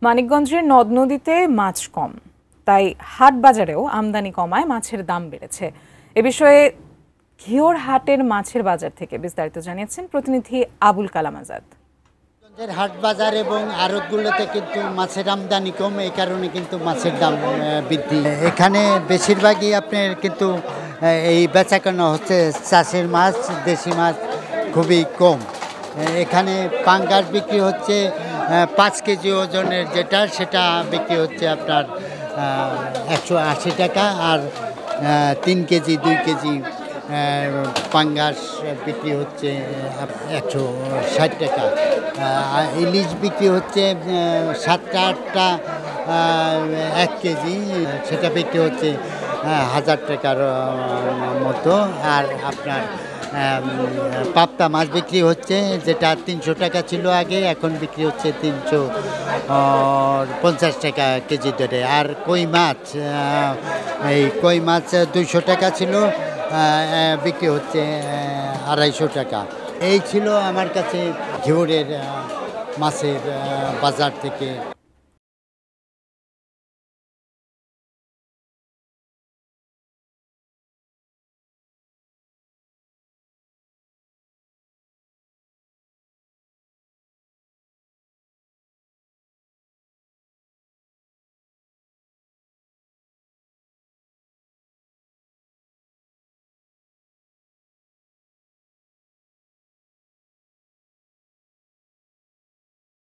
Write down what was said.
মানিকগঞ্জের নদ নদীতে মাছ কম, তাই হাট বাজারেও আমদানি কমায় মাছের দাম বেড়েছে। এ বিষয়ে ঘিওর হাটের মাছের বাজার থেকে বিস্তারিত জানিয়েছেন প্রতিনিধি আবুল কালাম আজাদ। হাট বাজার এবং আড়তগুলোতে কিন্তু মাছের আমদানি কম, এই কারণে কিন্তু মাছের দাম বৃদ্ধি। এখানে বেশিরভাগই আপনার কিন্তু এই বেচাকেনা হচ্ছে চাষের মাছ, দেশি মাছ খুবই কম। এখানে পাঙ্গাস বিক্রি হচ্ছে 5 কেজি ওজনের, সেটা বিক্রি হচ্ছে আপনার 180 টাকা, আর 3 কেজি 2 কেজি পাঙ্গাস বিক্রি হচ্ছে 160 টাকা। ইলিশ বিক্রি হচ্ছে 7-8টা 1 কেজি, সেটা বিক্রি হচ্ছে 1000 টাকার মতো। আর আপনার পাবদা মাছ বিক্রি হচ্ছে, যেটা 300 টাকা ছিল আগে, এখন বিক্রি হচ্ছে 350 টাকা কেজি ধরে। আর কই মাছ 200 টাকা ছিল, বিক্রি হচ্ছে 250 টাকা। এই ছিল আমার কাছে ঘিওরের মাছের বাজার থেকে